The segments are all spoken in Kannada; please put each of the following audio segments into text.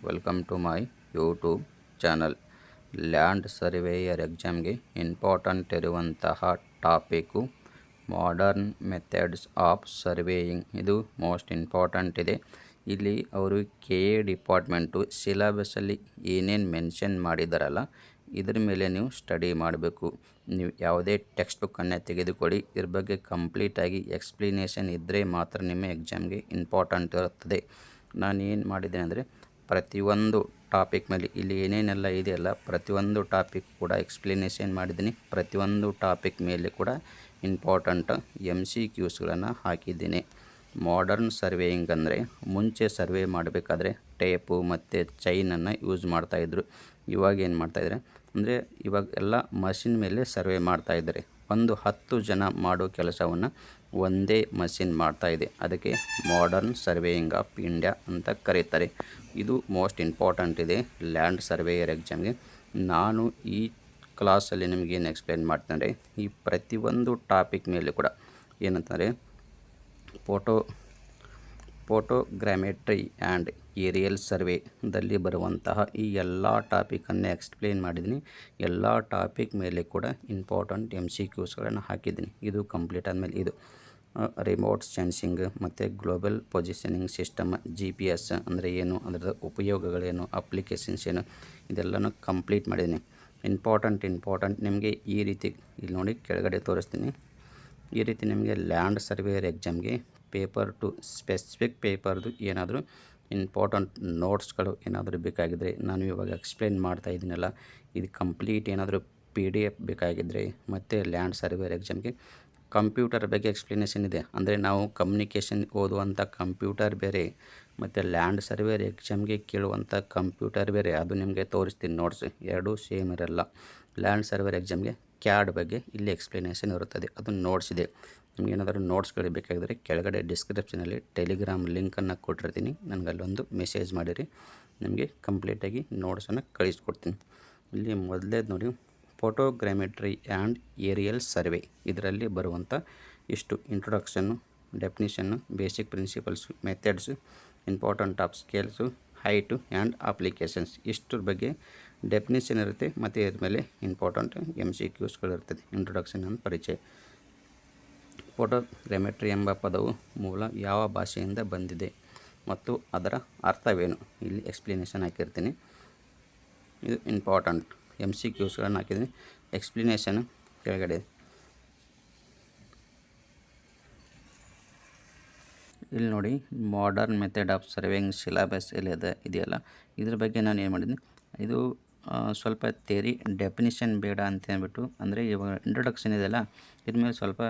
Welcome to my YouTube channel. Land surveyor ಎಕ್ಸಾಮ್ಗೆ ಇಂಪಾರ್ಟೆಂಟ್ ಇರುವಂತಹ topic modern methods of surveying. ಇದು ಮೋಸ್ಟ್ ಇಂಪಾರ್ಟೆಂಟ್ ಇದೆ. ಇಲ್ಲಿ ಅವರು ಕೆ ಎ ಡಿಪಾರ್ಟ್ಮೆಂಟು ಸಿಲೆಬಸ್ಸಲ್ಲಿ ಏನೇನು ಮೆನ್ಷನ್ ಮಾಡಿದಾರಲ್ಲ ಇದ್ರ ಮೇಲೆ ನೀವು ಸ್ಟಡಿ ಮಾಡಬೇಕು. ನೀವು ಯಾವುದೇ ಟೆಕ್ಸ್ಟ್ ಬುಕ್ಕನ್ನು ತೆಗೆದುಕೊಳ್ಳಿ, ಇದ್ರ ಬಗ್ಗೆ ಕಂಪ್ಲೀಟಾಗಿ ಎಕ್ಸ್ಪ್ಲನೇಷನ್ ಇದ್ದರೆ ಮಾತ್ರ ನಿಮ್ಮ ಎಕ್ಸಾಮ್ಗೆ ಇಂಪಾರ್ಟೆಂಟ್ ಇರುತ್ತದೆ. ನಾನು ಏನು ಮಾಡಿದ್ದೇನೆ ಅಂದರೆ ಪ್ರತಿಯೊಂದು ಟಾಪಿಕ್ ಮೇಲೆ ಇಲ್ಲಿ ಏನೇನೆಲ್ಲ ಇದೆಯಲ್ಲ ಪ್ರತಿಯೊಂದು ಟಾಪಿಕ್ ಕೂಡ ಎಕ್ಸ್ಪ್ಲನೇಷನ್ ಮಾಡಿದ್ದೀನಿ. ಪ್ರತಿಯೊಂದು ಟಾಪಿಕ್ ಮೇಲೆ ಕೂಡ ಇಂಪಾರ್ಟೆಂಟ್ MCQಸ್ಗಳನ್ನು ಹಾಕಿದ್ದೀನಿ. ಮಾಡರ್ನ್ ಸರ್ವೇಯಿಂಗ್ ಅಂದರೆ ಮುಂಚೆ ಸರ್ವೆ ಮಾಡಬೇಕಾದ್ರೆ ಟೇಪು ಮತ್ತು ಚೈನನ್ನು ಯೂಸ್ ಮಾಡ್ತಾಯಿದ್ರು. ಇವಾಗ ಏನು ಮಾಡ್ತಾಯಿದ್ದಾರೆ ಅಂದರೆ ಇವಾಗ ಎಲ್ಲ ಮಷಿನ್ ಮೇಲೆ ಸರ್ವೆ ಮಾಡ್ತಾಯಿದ್ದಾರೆ. 10 ಜನ ಮಾಡೋ ಕೆಲಸವನ್ನು ಒಂದೇ ಮಷಿನ್ ಮಾಡ್ತಾಯಿದೆ. ಅದಕ್ಕೆ ಮಾಡರ್ನ್ ಸರ್ವೇಯಿಂಗ್ ಆಫ್ ಇಂಡಿಯಾ ಅಂತ ಕರೀತಾರೆ. ಇದು ಮೋಸ್ಟ್ ಇಂಪಾರ್ಟೆಂಟ್ ಇದೆ ಲ್ಯಾಂಡ್ ಸರ್ವೇಯರ್ ಎಕ್ಸಾಮ್ಗೆ. ನಾನು ಈ ಕ್ಲಾಸಲ್ಲಿ ನಿಮಗೇನು ಎಕ್ಸ್ಪ್ಲೇನ್ ಮಾಡ್ತೇನೆ, ಈ ಪ್ರತಿಯೊಂದು ಟಾಪಿಕ್ ಮೇಲೆ ಕೂಡ ಏನಂತಂದರೆ ಫೋಟೋಗ್ರಾಮೆಟ್ರಿ ಆ್ಯಂಡ್ ಏರಿಯಲ್ ಸರ್ವೇದಲ್ಲಿ ಬರುವಂತಹ ಈ ಎಲ್ಲ ಟಾಪಿಕನ್ನು ಎಕ್ಸ್ಪ್ಲೇನ್ ಮಾಡಿದ್ದೀನಿ. ಎಲ್ಲ ಟಾಪಿಕ್ ಮೇಲೆ ಕೂಡ ಇಂಪಾರ್ಟೆಂಟ್ MCQಸ್ಗಳನ್ನು ಹಾಕಿದ್ದೀನಿ. ಇದು ಕಂಪ್ಲೀಟ್ ಆದಮೇಲೆ ಇದು ರಿಮೋಟ್ ಸೆನ್ಸಿಂಗ್ ಮತ್ತು ಗ್ಲೋಬಲ್ ಪೊಸಿಷನಿಂಗ್ ಸಿಸ್ಟಮ್ GPS ಅಂದರೆ ಏನು, ಅದರ ಉಪಯೋಗಗಳೇನು, ಅಪ್ಲಿಕೇಶನ್ಸ್ ಏನು, ಇದೆಲ್ಲನೂ ಕಂಪ್ಲೀಟ್ ಮಾಡಿದ್ದೀನಿ. ಇಂಪಾರ್ಟೆಂಟ್ ನಿಮಗೆ ಈ ರೀತಿ ಇಲ್ಲಿ ನೋಡಿ ಕೆಳಗಡೆ ತೋರಿಸ್ತೀನಿ. ಈ ರೀತಿ ನಿಮಗೆ ಲ್ಯಾಂಡ್ ಸರ್ವೇಯರ್ ಎಕ್ಸಾಮ್ಗೆ ಪೇಪರ್ ಟು ಸ್ಪೆಸಿಫಿಕ್ ಪೇಪರ್ದು ಏನಾದರೂ ಇಂಪಾರ್ಟೆಂಟ್ ನೋಟ್ಸ್ಗಳು ಏನಾದರೂ ಬೇಕಾಗಿದ್ದರೆ, ನಾನು ಇವಾಗ ಎಕ್ಸ್ಪ್ಲೇನ್ ಮಾಡ್ತಾ ಇದ್ದೀನಲ್ಲ ಇದು ಕಂಪ್ಲೀಟ್ ಏನಾದರೂ PDF ಬೇಕಾಗಿದ್ದರೆ, ಮತ್ತು ಲ್ಯಾಂಡ್ ಸರ್ವೇಯರ್ ಎಕ್ಸಾಮ್ಗೆ ಕಂಪ್ಯೂಟರ್ ಬಗ್ಗೆ ಎಕ್ಸ್ಪ್ಲನೇಷನ್ ಇದೆ. ಅಂದರೆ ನಾವು ಕಮ್ಯುನಿಕೇಷನ್ ಓದುವಂಥ ಕಂಪ್ಯೂಟರ್ ಬೇರೆ ಮತ್ತು ಲ್ಯಾಂಡ್ ಸರ್ವೇಯರ್ ಎಕ್ಸಾಮ್ಗೆ ಕೇಳುವಂಥ ಕಂಪ್ಯೂಟರ್ ಬೇರೆ. ಅದು ನಿಮಗೆ ತೋರಿಸ್ತೀನಿ ನೋಟ್ಸ್, ಎರಡೂ ಸೇಮ್ ಇರಲ್ಲ. ಲ್ಯಾಂಡ್ ಸರ್ವೇಯರ್ ಎಕ್ಸಾಮ್ಗೆ CAD ಬಗ್ಗೆ ಇಲ್ಲಿ ಎಕ್ಸ್ಪ್ಲನೇಷನ್ ಇರುತ್ತದೆ, ಅದು ನೋಟ್ಸ್ ಇದೆ. ನಿಮ್ಗೆ ಏನಾದರೂ ನೋಟ್ಸ್ಗಳು ಬೇಕಾಗಿದ್ದರೆ ಕೆಳಗಡೆ ಡಿಸ್ಕ್ರಿಪ್ಷನಲ್ಲಿ ಟೆಲಿಗ್ರಾಮ್ ಲಿಂಕನ್ನು ಕೊಟ್ಟಿರ್ತೀನಿ, ನನಗೆ ಅಲ್ಲೊಂದು ಮೆಸೇಜ್ ಮಾಡಿರಿ, ನಿಮಗೆ ಕಂಪ್ಲೀಟಾಗಿ ನೋಟ್ಸನ್ನು ಕಳಿಸ್ಕೊಡ್ತೀನಿ. ಇಲ್ಲಿ ಮೊದಲೇದು ನೋಡಿ, ಫೋಟೋಗ್ರಾಮೆಟ್ರಿ ಆ್ಯಂಡ್ ಏರಿಯಲ್ ಸರ್ವೆ. ಇದರಲ್ಲಿ ಬರುವಂಥ ಇಷ್ಟು introduction, definition, basic principles, methods, important of scales, height and applications, ಇಷ್ಟರ ಬಗ್ಗೆ ಡೆಫಿನಿಷನ್ ಇರುತ್ತೆ. ಮತ್ತು ಇದ್ರ ಮೇಲೆ ಇಂಪಾರ್ಟೆಂಟ್ MCQಸ್ಗಳಿರ್ತದೆ. ಇಂಟ್ರೊಡಕ್ಷನ್ ಅಂತ ಪರಿಚಯ. ಫೋಟೋಗ್ರಾಮೆಟ್ರಿ ಎಂಬ ಪದವು ಮೂಲ ಯಾವ ಭಾಷೆಯಿಂದ ಬಂದಿದೆ ಮತ್ತು ಅದರ ಅರ್ಥವೇನು, ಇಲ್ಲಿ ಎಕ್ಸ್ಪ್ಲನೇಷನ್ ಹಾಕಿರ್ತೀನಿ. ಇದು ಇಂಪಾರ್ಟೆಂಟ್ MCQಸ್ಗಳನ್ನು ಹಾಕಿದ್ದೀನಿ. ಎಕ್ಸ್ಪ್ಲನೇಷನ್ ಕೆಳಗಡೆ ಇಲ್ಲಿ ನೋಡಿ, modern method of surveying syllabus ಇದೆಯಲ್ಲ ಇದ್ರ ಬಗ್ಗೆ ನಾನು ಏನು ಮಾಡಿದ್ದೀನಿ, ಇದು ಸ್ವಲ್ಪ ಥಿಯರಿ ಡೆಫಿನಿಷನ್ ಬೇಡ ಅಂತ ಅಂದ್ಬಿಟ್ಟು, ಅಂದರೆ ಇವಾಗ ಇಂಟ್ರೊಡಕ್ಷನ್ ಇದೆಯಲ್ಲ ಇದ್ರ ಮೇಲೆ ಸ್ವಲ್ಪ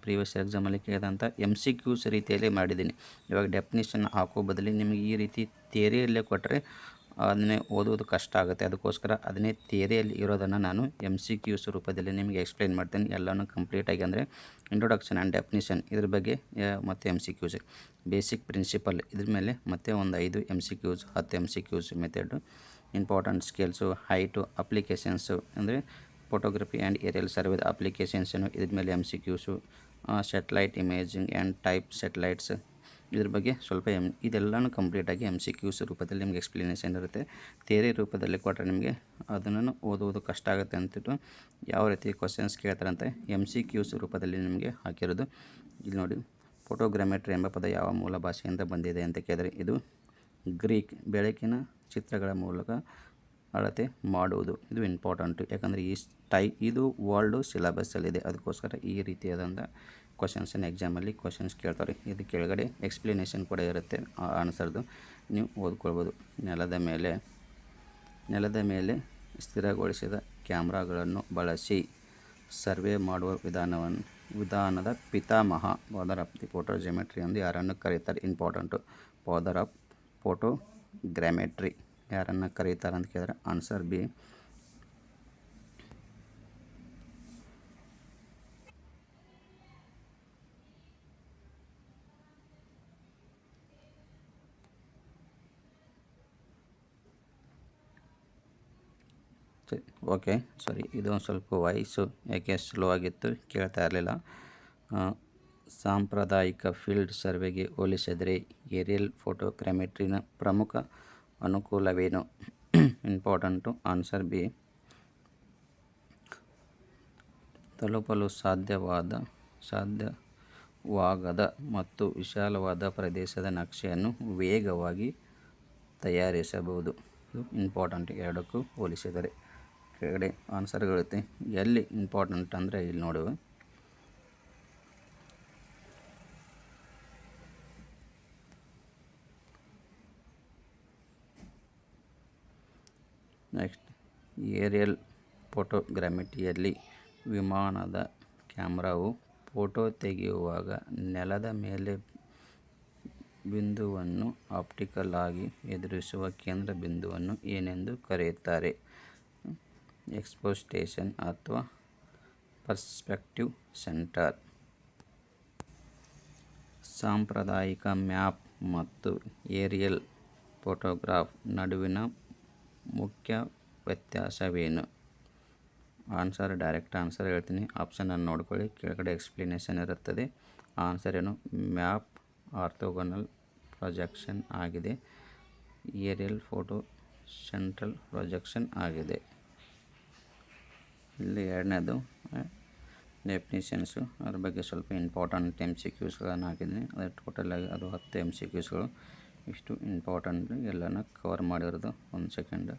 ಪ್ರೀವಿಯಸ್ ಎಕ್ಸಾಮಲ್ಲಿ ಕೇಳಿದಂಥ MCQಸ್ ರೀತಿಯಲ್ಲೇ ಮಾಡಿದ್ದೀನಿ. ಇವಾಗ ಡೆಫಿನಿಷನ್ ಹಾಕೋ ಬದಲಿ ನಿಮಗೆ ಈ ರೀತಿ ಥಿಯರಿಯಲ್ಲೇ ಕೊಟ್ಟರೆ ಅದನ್ನೇ ಓದೋದು ಕಷ್ಟ ಆಗುತ್ತೆ. ಅದಕ್ಕೋಸ್ಕರ ಅದನ್ನೇ ಥಿಯರಿಯಲ್ಲಿ ಇರೋದನ್ನು ನಾನು MCQಸ್ ರೂಪದಲ್ಲಿ ನಿಮಗೆ ಎಕ್ಸ್ಪ್ಲೈನ್ ಮಾಡ್ತೀನಿ. ಎಲ್ಲನೂ ಕಂಪ್ಲೀಟಾಗಿ ಅಂದರೆ ಇಂಟ್ರೊಡಕ್ಷನ್ ಆ್ಯಂಡ್ ಡೆಫಿನಿಷನ್ ಇದ್ರ ಬಗ್ಗೆ ಮತ್ತು MCQಸ್, ಬೇಸಿಕ್ ಪ್ರಿನ್ಸಿಪಲ್ ಇದ್ರ ಮೇಲೆ ಮತ್ತು ಒಂದು 5 MCQಸ್, 10 MCQಸ್, method, important scales, height, applications ಅಂದರೆ ಫೋಟೋಗ್ರಫಿ ಆ್ಯಂಡ್ ಏರಿಯಲ್ ಸರ್ವೇದ ಅಪ್ಲಿಕೇಶನ್ಸನ್ನು ಇದ್ರ ಮೇಲೆ MCQಸು, satellite imaging and type satellites ಇದ್ರ ಬಗ್ಗೆ ಸ್ವಲ್ಪ ಇದೆಲ್ಲನೂ ಕಂಪ್ಲೀಟಾಗಿ MCQಸ್ ರೂಪದಲ್ಲಿ ನಿಮಗೆ ಎಕ್ಸ್ಪ್ಲನೇಷನ್ ಇರುತ್ತೆ. ಥಿಯರಿ ರೂಪದಲ್ಲಿ ಕೊಟ್ಟರೆ ನಿಮಗೆ ಅದನ್ನು ಓದುವುದು ಕಷ್ಟ ಆಗುತ್ತೆ ಅಂತಿಟ್ಟು ಯಾವ ರೀತಿ ಕ್ವಶನ್ಸ್ ಕೇಳ್ತಾರಂತೆ MCQಸ್ ರೂಪದಲ್ಲಿ ನಿಮಗೆ ಹಾಕಿರೋದು. ಇಲ್ಲಿ ನೋಡಿ, ಫೋಟೋಗ್ರಾಮೆಟ್ರಿ ಎಂಬ ಪದ ಯಾವ ಮೂಲ ಭಾಷೆಯಿಂದ ಬಂದಿದೆ ಅಂತ ಕೇಳಿದರೆ ಇದು ಗ್ರೀಕ್. ಬೆಳಕಿನ ಚಿತ್ರಗಳ ಮೂಲಕ ಅಳತೆ ಮಾಡುವುದು, ಇದು ಇಂಪಾರ್ಟೆಂಟು. ಯಾಕಂದರೆ ಇದು ವರ್ಲ್ಡು ಸಿಲೆಬಸ್ಸಲ್ಲಿದೆ, ಅದಕ್ಕೋಸ್ಕರ ಈ ರೀತಿಯಾದಂಥ ಕ್ವಶನ್ಸನ್ನು ಎಕ್ಸಾಮಲ್ಲಿ ಕ್ವಶನ್ಸ್ ಕೇಳ್ತಾರೆ. ಇದು ಕೆಳಗಡೆ ಎಕ್ಸ್ಪ್ಲನೇಷನ್ ಕೂಡ ಇರುತ್ತೆ ಆನ್ಸರ್ದು, ನೀವು ಓದ್ಕೊಳ್ಬೋದು. ನೆಲದ ಮೇಲೆ ಸ್ಥಿರಗೊಳಿಸಿದ ಕ್ಯಾಮ್ರಾಗಳನ್ನು ಬಳಸಿ ಸರ್ವೆ ಮಾಡುವ ವಿಧಾನದ ಪಿತಾಮಹ ಫಾದರ್ ಆಫ್ ದಿ ಫೋಟೋಗ್ರಾಮೆಟ್ರಿ ಎಂದು ಯಾರನ್ನು ಕರೀತಾರೆ? ಇಂಪಾರ್ಟೆಂಟು. ಫಾದರ್ ಆಫ್ ಫೋಟೋಗ್ರಾಮೆಟ್ರಿ ಯಾರನ್ನು ಕರೀತಾರೆ ಅಂತ ಕೇಳಿದ್ರೆ ಆನ್ಸರ್ ಬಿ. ಓಕೆ, ಸಾರಿ, ಇದೊಂದು ಸ್ವಲ್ಪ ವಾಯ್ಸು ಯಾಕೆ ಸ್ಲೋ ಆಗಿತ್ತು, ಕೇಳ್ತಾ ಇರಲಿಲ್ಲ. ಸಾಂಪ್ರದಾಯಿಕ ಫೀಲ್ಡ್ ಸರ್ವೆಗೆ ಹೋಲಿಸಿದರೆ ಏರಿಯಲ್ ಫೋಟೋಗ್ರಾಮೆಟ್ರಿನ ಪ್ರಮುಖ ಅನುಕೂಲವೇನು? Important answer B. ತಲುಪಲು ಸಾಧ್ಯವಾಗದ ಮತ್ತು ವಿಶಾಲವಾದ ಪ್ರದೇಶದ ನಕ್ಷೆಯನ್ನು ವೇಗವಾಗಿ ತಯಾರಿಸಬಹುದು. ಇದು ಇಂಪಾರ್ಟೆಂಟ್ ಎರಡಕ್ಕೂ ಹೋಲಿಸಿದರೆ. ಕೆಳಗಡೆ ಆನ್ಸರ್ಗಳಿರುತ್ತೆ. ಎಲ್ಲಿ ಇಂಪಾರ್ಟೆಂಟ್ ಅಂದರೆ ಇಲ್ಲಿ ನೋಡುವ. ನೆಕ್ಸ್ಟ್, ಏರಿಯಲ್ ಫೋಟೋಗ್ರಾಮೆಟ್ರಿಯಲ್ಲಿ ವಿಮಾನದ ಕ್ಯಾಮ್ರಾವು ಫೋಟೋ ತೆಗೆಯುವಾಗ ನೆಲದ ಮೇಲೆ ಬಿಂದುವನ್ನು ಆಪ್ಟಿಕಲ್ ಆಗಿ ಎದುರಿಸುವ ಕೇಂದ್ರ ಬಿಂದುವನ್ನು ಏನೆಂದು ಕರೆಯುತ್ತಾರೆ? ಎಕ್ಸ್ಪೋಸ್ಟೇಷನ್ ಅಥವಾ ಪರ್ಸ್ಪೆಕ್ಟಿವ್ ಸೆಂಟರ್. ಸಾಂಪ್ರದಾಯಿಕ ಮ್ಯಾಪ್ ಮತ್ತು ಏರಿಯಲ್ ಫೋಟೋಗ್ರಾಫ್ ನಡುವಿನ ಮುಖ್ಯ ವ್ಯತ್ಯಾಸವೇನು? ಆನ್ಸರ್ ಡೈರೆಕ್ಟ್ ಆನ್ಸರ್ ಹೇಳ್ತೀನಿ. ಆಪ್ಷನನ್ನು ನೋಡ್ಕೊಳ್ಳಿ. ಕೆಳಗಡೆ ಎಕ್ಸ್ಪ್ಲನೇಷನ್ ಇರುತ್ತದೆ. ಆನ್ಸರ್ ಏನು? ಮ್ಯಾಪ್ ಆರ್ಥೋಗೋನಲ್ ಪ್ರೊಜೆಕ್ಷನ್ ಆಗಿದೆ. ಏರಿಯಲ್ ಫೋಟೋ ಸೆಂಟ್ರಲ್ ಪ್ರೊಜೆಕ್ಷನ್ ಆಗಿದೆ. ಇಲ್ಲಿ ಎರಡನೇದು ಡೆಫಿನಿಷನ್ಸು, ಅದ್ರ ಬಗ್ಗೆ ಸ್ವಲ್ಪ ಇಂಪಾರ್ಟೆಂಟ್ MCQಸ್ಗಳನ್ನು ಹಾಕಿದ್ದೀನಿ. ಅದು ಟೋಟಲಾಗಿ ಅದು 10 MCQಸ್ಗಳು. ಇಷ್ಟು ಇಂಪಾರ್ಟೆಂಟ್ ಎಲ್ಲನ ಕವರ್ ಮಾಡಿರೋದು. 1 ಸೆಕೆಂಡ್.